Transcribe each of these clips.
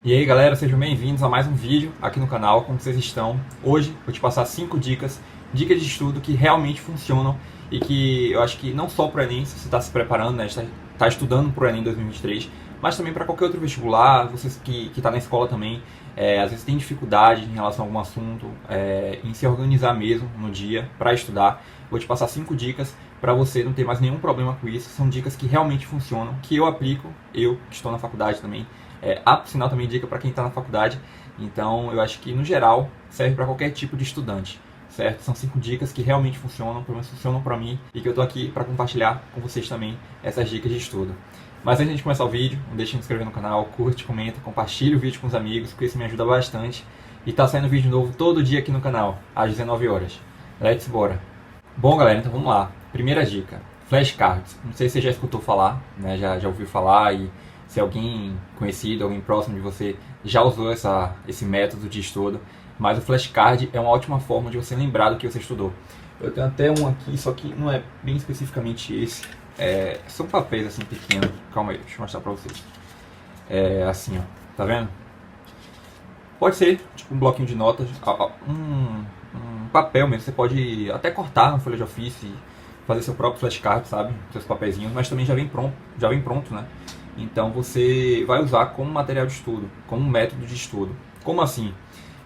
E aí galera, sejam bem-vindos a mais um vídeo aqui no canal. Como vocês estão? Hoje vou te passar 5 dicas de estudo que realmente funcionam e que eu acho que não só para o Enem, se você está se preparando, né, está estudando para o Enem 2023, mas também para qualquer outro vestibular, vocês que está na escola também, às vezes tem dificuldade em relação a algum assunto, em se organizar mesmo no dia para estudar. Vou te passar 5 dicas para você não ter mais nenhum problema com isso. São dicas que realmente funcionam, que eu aplico, eu que estou na faculdade também. Por sinal também dica para quem está na faculdade. Então eu acho que no geral serve para qualquer tipo de estudante, certo? São 5 dicas que realmente funcionam, pelo menos funcionam para mim, e que eu estou aqui para compartilhar com vocês também essas dicas de estudo. Mas antes de começar o vídeo, não deixe de se inscrever no canal, curte, comenta, compartilhe o vídeo com os amigos, porque isso me ajuda bastante. E tá saindo vídeo novo todo dia aqui no canal, às 19 horas. Let's bora! Bom galera, então vamos lá. Primeira dica, flashcards. Não sei se você já escutou falar, né? já ouviu falar, e se alguém conhecido, alguém próximo de você já usou esse método de estudo. Mas o flashcard é uma ótima forma de você lembrar do que você estudou. Eu tenho até um aqui, só que não é bem especificamente esse. São papéis assim pequenos. Calma aí, deixa eu mostrar pra vocês. Assim, ó, tá vendo? Pode ser tipo um bloquinho de notas, um papel mesmo. Você pode até cortar na folha de ofício e fazer seu próprio flashcard, sabe? Seus papeizinhos, mas também já vem pronto, né? Então você vai usar como material de estudo, como método de estudo. Como assim?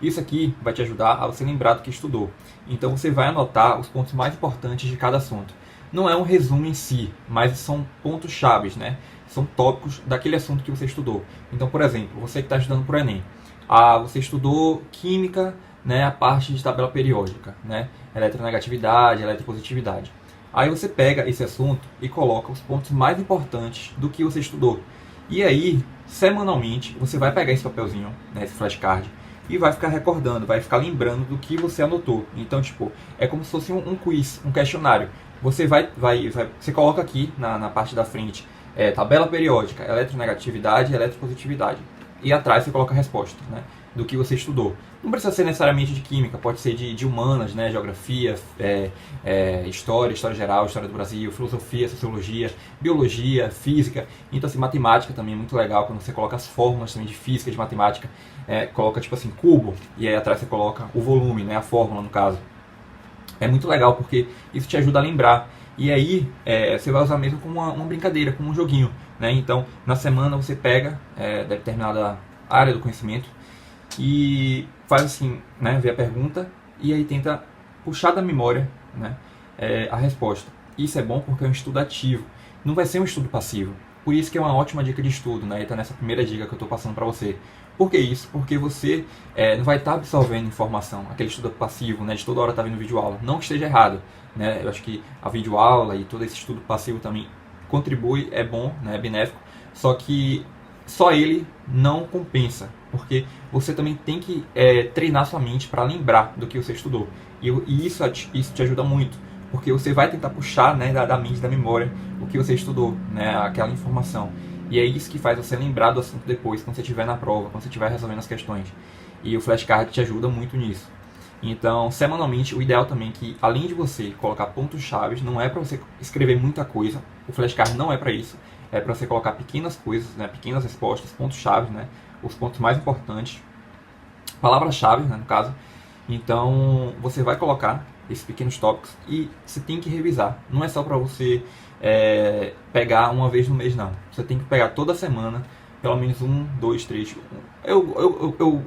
Isso aqui vai te ajudar a você lembrar do que estudou. Então você vai anotar os pontos mais importantes de cada assunto. Não é um resumo em si, mas são pontos chaves, né? São tópicos daquele assunto que você estudou. Então, por exemplo, você que está estudando para o Enem, você estudou química, né, a parte de tabela periódica, né? Eletronegatividade, eletropositividade. Aí você pega esse assunto e coloca os pontos mais importantes do que você estudou. E aí, semanalmente, você vai pegar esse papelzinho, né, esse flashcard, e vai ficar recordando, vai ficar lembrando do que você anotou. Então, tipo, é como se fosse um quiz, um questionário. Você você coloca aqui na parte da frente, tabela periódica, eletronegatividade e eletropositividade. E atrás você coloca a resposta, né, do que você estudou. Não precisa ser necessariamente de química, pode ser de humanas, né, geografia, história geral, história do Brasil, filosofia, sociologia, biologia, física. Então, assim, matemática também é muito legal, quando você coloca as fórmulas também de física, de matemática, coloca tipo assim, cubo, e aí atrás você coloca o volume, né, a fórmula no caso. É muito legal porque isso te ajuda a lembrar. E aí você vai usar mesmo como uma brincadeira, como um joguinho, né? Então, na semana você pega determinada área do conhecimento e faz assim, né, vê a pergunta e aí tenta puxar da memória, né, a resposta. Isso é bom porque é um estudo ativo, não vai ser um estudo passivo. Por isso que é uma ótima dica de estudo, né? E tá nessa primeira dica que eu estou passando para você. Por que isso? Porque você não vai estar absorvendo informação, aquele estudo passivo, né, de toda hora estar vendo videoaula. Não que esteja errado, né? Eu acho que a videoaula e todo esse estudo passivo também contribui, é bom, né, é benéfico, só que só ele não compensa, porque você também tem que treinar sua mente para lembrar do que você estudou. E isso te ajuda muito, porque você vai tentar puxar, né, da mente, da memória, o que você estudou, né, aquela informação. E é isso que faz você lembrar do assunto depois, quando você estiver na prova, quando você estiver resolvendo as questões. E o flashcard te ajuda muito nisso. Então, semanalmente, o ideal também é que, além de você colocar pontos-chave, não é para você escrever muita coisa, o flashcard não é para isso, é para você colocar pequenas coisas, né, pequenas respostas, pontos-chave, né, os pontos mais importantes, palavras-chave, né, no caso. Então, você vai colocar esses pequenos tópicos e você tem que revisar. Não é só para você pegar uma vez no mês, não. Você tem que pegar toda semana, pelo menos 1, 2, 3.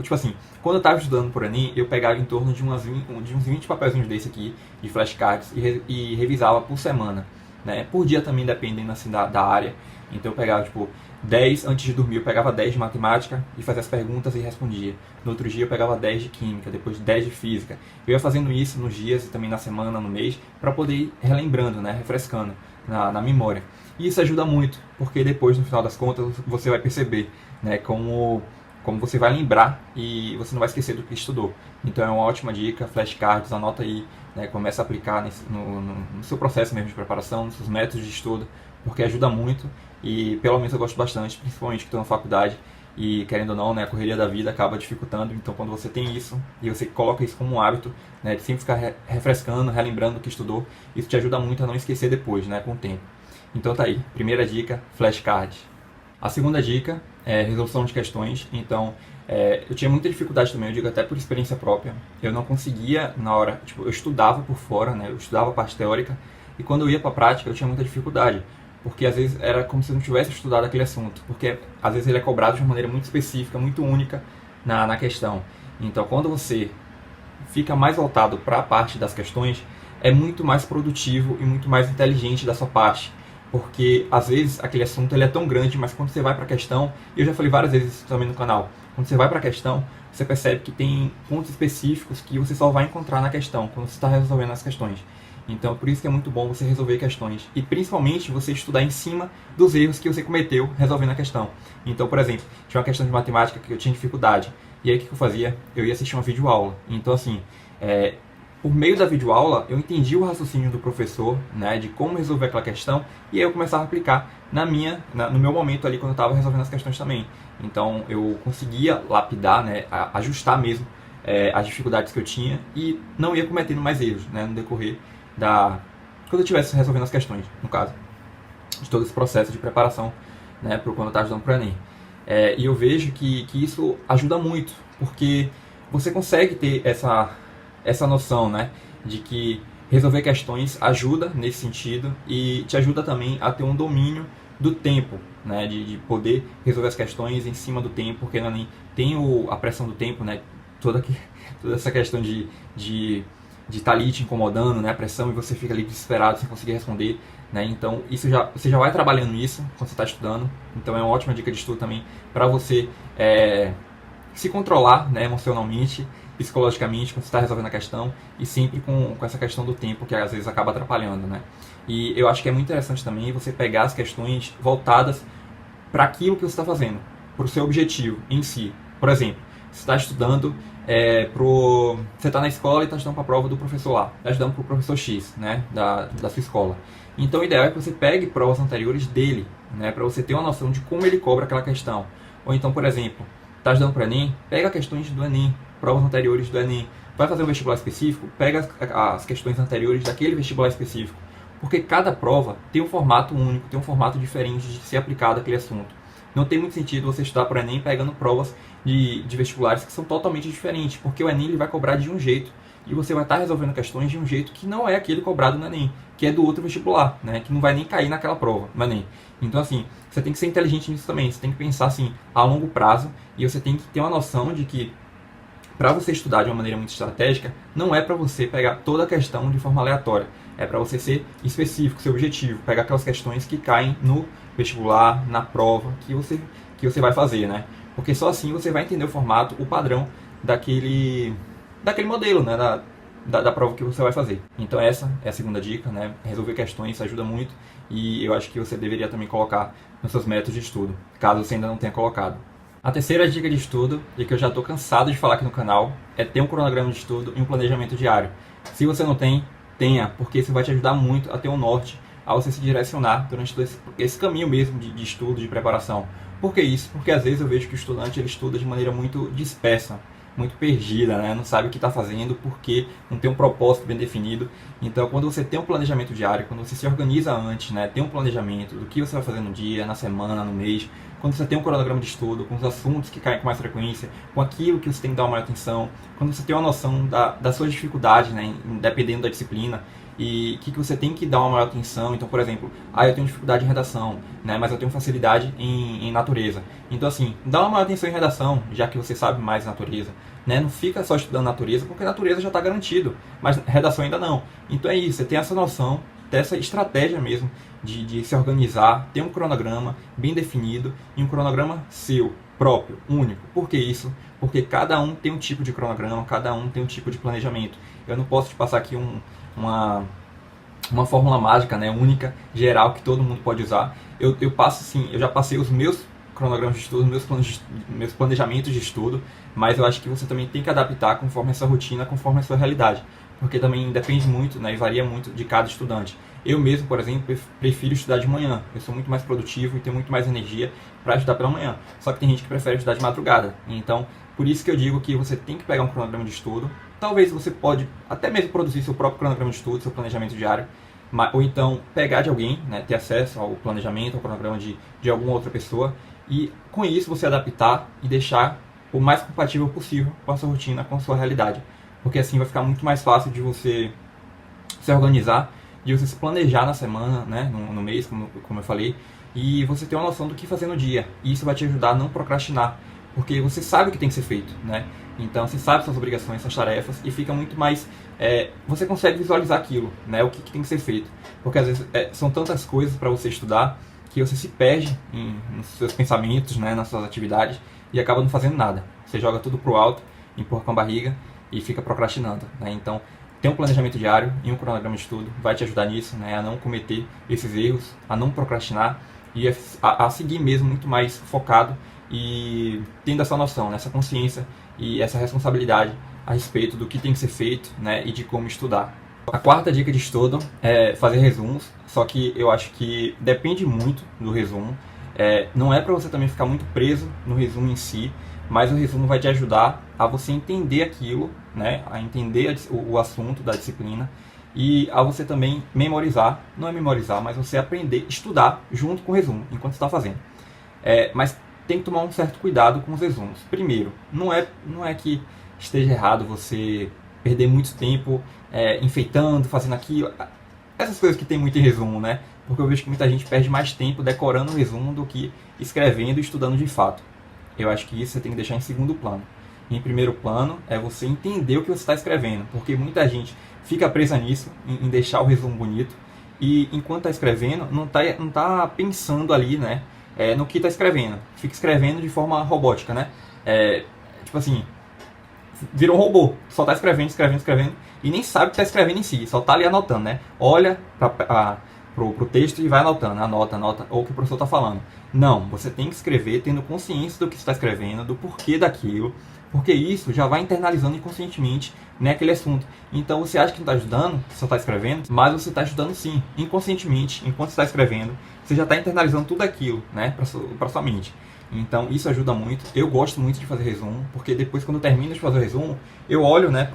Tipo assim, quando eu estava estudando por Enem, eu pegava em torno de uns 20 papelzinhos desse aqui, de flashcards, e revisava por semana, né? Por dia também, dependendo assim, da área. Então eu pegava, tipo, 10 antes de dormir, eu pegava 10 de matemática e fazia as perguntas e respondia. No outro dia eu pegava 10 de química, depois 10 de física. Eu ia fazendo isso nos dias e também na semana, no mês, para poder ir relembrando, né? Refrescando na memória. E isso ajuda muito, porque depois, no final das contas, você vai perceber, né, como você vai lembrar e você não vai esquecer do que estudou. Então é uma ótima dica, flashcards, anota aí, né, começa a aplicar no seu processo mesmo de preparação, nos seus métodos de estudo, porque ajuda muito e pelo menos eu gosto bastante, principalmente que estou na faculdade e querendo ou não, né, a correria da vida acaba dificultando. Então quando você tem isso e você coloca isso como um hábito, né, de sempre ficar refrescando, relembrando o que estudou, isso te ajuda muito a não esquecer depois, né, com o tempo. Então tá aí, primeira dica, flashcard. A segunda dica resolução de questões. Então, eu tinha muita dificuldade também, eu digo até por experiência própria. Eu não conseguia na hora, tipo, eu estudava por fora, né? Eu estudava a parte teórica, e quando eu ia para a prática eu tinha muita dificuldade, porque às vezes era como se eu não tivesse estudado aquele assunto, porque às vezes ele é cobrado de uma maneira muito específica, muito única na questão. Então, quando você fica mais voltado para a parte das questões, é muito mais produtivo e muito mais inteligente da sua parte, porque às vezes aquele assunto ele é tão grande, mas quando você vai para a questão, e eu já falei várias vezes isso também no canal, quando você vai para a questão, você percebe que tem pontos específicos que você só vai encontrar na questão, quando você está resolvendo as questões. Então, por isso que é muito bom você resolver questões. E principalmente você estudar em cima dos erros que você cometeu resolvendo a questão. Então, por exemplo, tinha uma questão de matemática que eu tinha dificuldade. E aí o que eu fazia? Eu ia assistir uma videoaula. Então, assim, por meio da videoaula, eu entendi o raciocínio do professor, né, de como resolver aquela questão, e aí eu começava a aplicar no meu momento ali, quando eu estava resolvendo as questões também. Então, eu conseguia lapidar, né, ajustar mesmo as dificuldades que eu tinha, e não ia cometendo mais erros, né, no decorrer quando eu estivesse resolvendo as questões, no caso, de todo esse processo de preparação, né, para quando eu estava estudando para o Enem. E eu vejo que isso ajuda muito, porque você consegue ter essa noção, né, de que resolver questões ajuda nesse sentido e te ajuda também a ter um domínio do tempo, né, de poder resolver as questões em cima do tempo, porque no Enem tem a pressão do tempo, né, toda essa questão de estar ali te incomodando, né, a pressão, e você fica ali desesperado sem conseguir responder, né, então você já vai trabalhando isso quando você está estudando, então é uma ótima dica de estudo também para você se controlar, né, emocionalmente, psicologicamente, quando você está resolvendo a questão, e sempre com essa questão do tempo, que às vezes acaba atrapalhando, né. E eu acho que é muito interessante também você pegar as questões voltadas para aquilo que você está fazendo, para o seu objetivo em si. Por exemplo, você está estudando você está na escola e está estudando para a prova do professor lá, está estudando para o professor X, né, da sua escola. Então o ideal é que você pegue provas anteriores dele, né, para você ter uma noção de como ele cobra aquela questão. Ou então, por exemplo, está estudando para o Enem, pega questões do Enem, provas anteriores do Enem. Vai fazer um vestibular específico, pega as questões anteriores daquele vestibular específico, porque cada prova tem um formato único, tem um formato diferente de ser aplicado àquele assunto. Não tem muito sentido você estudar para o Enem pegando provas de vestibulares que são totalmente diferentes, porque o Enem ele vai cobrar de um jeito e você vai estar resolvendo questões de um jeito que não é aquele cobrado no Enem, que é do outro vestibular, né, que não vai nem cair naquela prova no Enem. Então, assim, você tem que ser inteligente nisso também, você tem que pensar assim a longo prazo, e você tem que ter uma noção de que para você estudar de uma maneira muito estratégica, não é para você pegar toda a questão de forma aleatória. É para você ser específico, seu objetivo, pegar aquelas questões que caem no vestibular, na prova que você vai fazer, né? Porque só assim você vai entender o formato, o padrão daquele modelo, né? Da prova que você vai fazer. Então essa é a segunda dica, né? Resolver questões ajuda muito, e eu acho que você deveria também colocar nos seus métodos de estudo, caso você ainda não tenha colocado. A terceira dica de estudo, e que eu já estou cansado de falar aqui no canal, é ter um cronograma de estudo e um planejamento diário. Se você não tem, tenha, porque isso vai te ajudar muito a ter um norte, a você se direcionar durante todo esse caminho mesmo de estudo, de preparação. Por que isso? Porque às vezes eu vejo que o estudante ele estuda de maneira muito dispersa, muito perdida, né? Não sabe o que está fazendo, porque não tem um propósito bem definido. Então, quando você tem um planejamento diário, quando você se organiza antes, né? Tem um planejamento do que você vai fazer no dia, na semana, no mês, quando você tem um cronograma de estudo, com os assuntos que caem com mais frequência, com aquilo que você tem que dar uma maior atenção, quando você tem uma noção da sua dificuldade, né? Dependendo da disciplina, e que você tem que dar uma maior atenção. Então, por exemplo, eu tenho dificuldade em redação, né, mas eu tenho facilidade em natureza. Então, assim, dá uma maior atenção em redação, já que você sabe mais natureza, né? Não fica só estudando natureza, porque natureza já está garantido, mas redação ainda não. Então é isso, você tem essa noção, ter essa estratégia mesmo de se organizar, ter um cronograma bem definido, e um cronograma seu, próprio, único. Por que isso? Porque cada um tem um tipo de cronograma, cada um tem um tipo de planejamento. Eu não posso te passar aqui uma fórmula mágica, né, única, geral, que todo mundo pode usar. Eu passo assim, eu já passei os meus cronogramas de estudo, meus planejamentos de estudo, mas eu acho que você também tem que adaptar conforme a sua rotina, conforme a sua realidade, porque também depende muito, né, e varia muito de cada estudante. Eu mesmo, por exemplo, prefiro estudar de manhã. Eu sou muito mais produtivo e tenho muito mais energia para estudar pela manhã. Só que tem gente que prefere estudar de madrugada. Então, por isso que eu digo que você tem que pegar um cronograma de estudo. Talvez você pode até mesmo produzir seu próprio cronograma de estudo, seu planejamento diário, ou então pegar de alguém, né, ter acesso ao planejamento, ao cronograma de alguma outra pessoa, e com isso você adaptar e deixar o mais compatível possível com a sua rotina, com a sua realidade. Porque assim vai ficar muito mais fácil de você se organizar, de você se planejar na semana, né, no mês, como eu falei, e você ter uma noção do que fazer no dia. E isso vai te ajudar a não procrastinar, porque você sabe o que tem que ser feito, né? Então você sabe suas obrigações, suas tarefas, e fica muito mais... você consegue visualizar aquilo, né, o que tem que ser feito. Porque às vezes são tantas coisas para você estudar que você se perde nos seus pensamentos, né, nas suas atividades, e acaba não fazendo nada. Você joga tudo pro alto, empurra com a barriga e fica procrastinando, né? Então, ter um planejamento diário e um cronograma de estudo vai te ajudar nisso, né, a não cometer esses erros, a não procrastinar e a seguir mesmo muito mais focado e tendo essa noção, essa consciência e essa responsabilidade a respeito do que tem que ser feito, né, e de como estudar. A quarta dica de estudo é fazer resumos, só que eu acho que depende muito do resumo. Não é para você também ficar muito preso no resumo em si, mas o resumo vai te ajudar a você entender aquilo, né, a entender o assunto da disciplina e a você também memorizar, não é memorizar, mas você aprender, estudar junto com o resumo, enquanto você está fazendo. Mas tem que tomar um certo cuidado com os resumos. Primeiro, não é que esteja errado você perder muito tempo enfeitando, fazendo aquilo, essas coisas que tem muito em resumo, né? Porque eu vejo que muita gente perde mais tempo decorando o resumo do que escrevendo e estudando de fato. Eu acho que isso você tem que deixar em segundo plano. Em primeiro plano é você entender o que você está escrevendo, porque muita gente fica presa nisso, em deixar o resumo bonito, e enquanto está escrevendo, não tá pensando ali, né, no que está escrevendo. Fica escrevendo de forma robótica, né? Tipo assim, virou um robô, só está escrevendo, e nem sabe o que está escrevendo em si, só está ali anotando, né? Olha pro texto e vai anotando, anota, ou o que o professor está falando. Não, você tem que escrever tendo consciência do que você está escrevendo, do porquê daquilo, porque isso já vai internalizando inconscientemente, né, aquele assunto. Então você acha que não está ajudando, que só está escrevendo, mas você está ajudando sim, inconscientemente, enquanto você está escrevendo, você já está internalizando tudo aquilo, né, para sua mente. Então isso ajuda muito. Eu gosto muito de fazer resumo, porque depois quando eu termino de fazer o resumo, eu olho, né,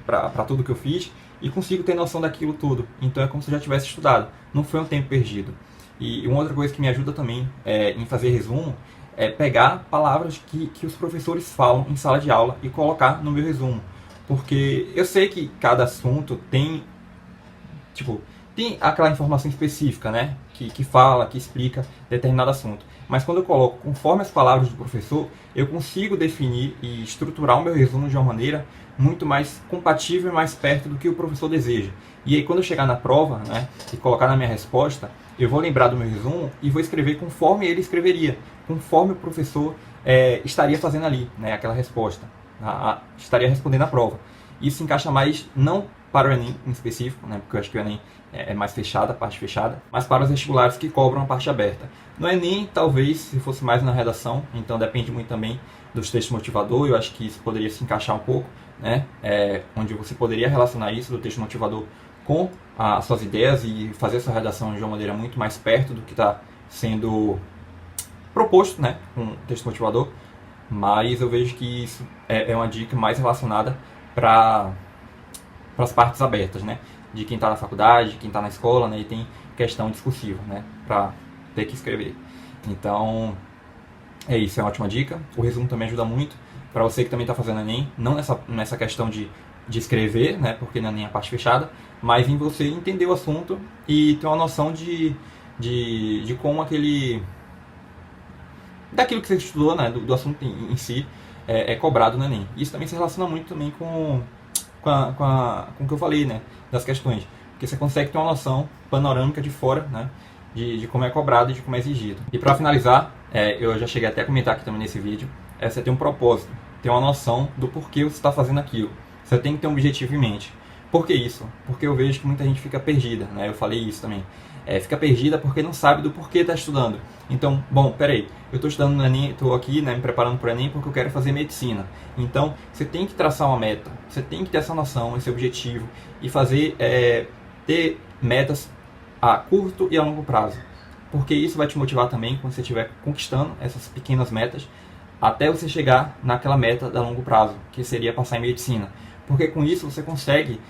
para tudo que eu fiz e consigo ter noção daquilo tudo. Então é como se eu já tivesse estudado. Não foi um tempo perdido. E uma outra coisa que me ajuda também em fazer resumo é pegar palavras que os professores falam em sala de aula e colocar no meu resumo. Porque eu sei que cada assunto tem aquela informação específica, né? Que fala, que explica determinado assunto. Mas quando eu coloco conforme as palavras do professor, eu consigo definir e estruturar o meu resumo de uma maneira muito mais compatível e mais perto do que o professor deseja. E aí quando eu chegar na prova, né, e colocar na minha resposta, eu vou lembrar do meu resumo e vou escrever conforme ele escreveria, conforme o professor estaria fazendo ali, né, aquela resposta, estaria respondendo a prova. Isso encaixa mais, não para o Enem em específico, né, porque eu acho que o Enem é mais fechada, a parte fechada, mas para os vestibulares que cobram a parte aberta. No Enem, talvez, se fosse mais na redação, então depende muito também dos textos motivador, eu acho que isso poderia se encaixar um pouco, né, onde você poderia relacionar isso do texto motivador com as suas ideias e fazer a sua redação de uma maneira muito mais perto do que está sendo proposto, né, com o texto motivador, mas eu vejo que isso é uma dica mais relacionada para as partes abertas, né, de quem está na faculdade, de quem está na escola, né, e tem questão discursiva, né, para ter que escrever. Então, é isso, é uma ótima dica. O resumo também ajuda muito para você que também está fazendo Enem, não nessa questão de escrever, né, porque não é nem a parte fechada, mas em você entender o assunto e ter uma noção de como daquilo que você estudou, né, do assunto em si, é cobrado no Enem. Isso também se relaciona muito também com o que eu falei, né, das questões, porque você consegue ter uma noção panorâmica de fora, né, de como é cobrado e de como é exigido. E para finalizar, eu já cheguei até a comentar aqui também nesse vídeo, você ter um propósito, ter uma noção do porquê você está fazendo aquilo. Você tem que ter um objetivo em mente. Por que isso? Porque eu vejo que muita gente fica perdida, né? Eu falei isso também. Fica perdida porque não sabe do porquê está estudando. Então, bom, peraí, eu estou estudando no Enem, estou aqui, né, me preparando para o Enem porque eu quero fazer medicina. Então, você tem que traçar uma meta, você tem que ter essa noção, esse objetivo e fazer, ter metas a curto e a longo prazo. Porque isso vai te motivar também quando você estiver conquistando essas pequenas metas até você chegar naquela meta a longo prazo, que seria passar em medicina. Porque com isso você consegue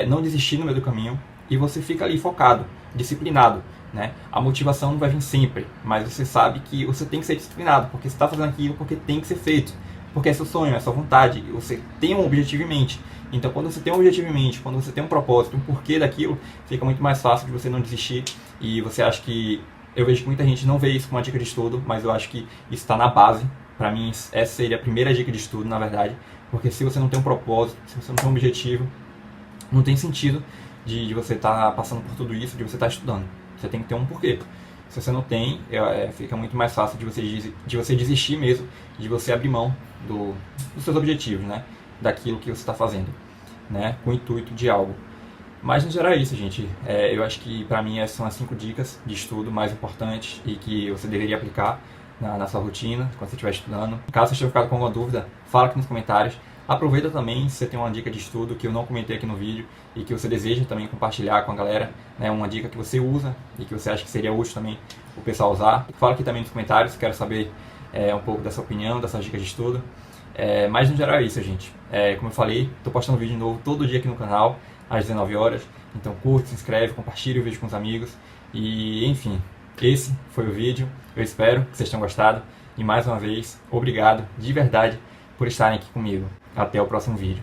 não desistir no meio do caminho, e você fica ali focado, disciplinado, né? A motivação não vai vir sempre, mas você sabe que você tem que ser disciplinado, porque você está fazendo aquilo porque tem que ser feito, porque é seu sonho, é sua vontade, você tem um objetivo em mente. Então, quando você tem um objetivo em mente, quando você tem um propósito, um porquê daquilo, fica muito mais fácil de você não desistir. E você acha que... Eu vejo que muita gente não vê isso como uma dica de estudo, mas eu acho que isso está na base. Para mim, essa seria a primeira dica de estudo, na verdade. Porque se você não tem um propósito, se você não tem um objetivo, não tem sentido de você estar passando por tudo isso, de você estar estudando. Você tem que ter um porquê. Se você não tem, fica muito mais fácil de você desistir mesmo, de você abrir mão dos seus objetivos, né? Daquilo que você está fazendo, né? Com o intuito de algo. Mas no geral é isso, gente. Eu acho que para mim essas são as 5 dicas de estudo mais importantes e que você deveria aplicar na sua rotina, quando você estiver estudando. Caso você tenha ficado com alguma dúvida, fala aqui nos comentários. Aproveita também se você tem uma dica de estudo que eu não comentei aqui no vídeo e que você deseja também compartilhar com a galera, né? Uma dica que você usa e que você acha que seria útil também o pessoal usar. Fala aqui também nos comentários, quero saber um pouco dessa opinião, dessas dicas de estudo. Mas no geral é isso, gente. Como eu falei, estou postando vídeo novo todo dia aqui no canal, às 19 horas. Então curte, se inscreve, compartilhe o vídeo com os amigos. E enfim, esse foi o vídeo. Eu espero que vocês tenham gostado. E mais uma vez, obrigado de verdade por estarem aqui comigo. Até o próximo vídeo.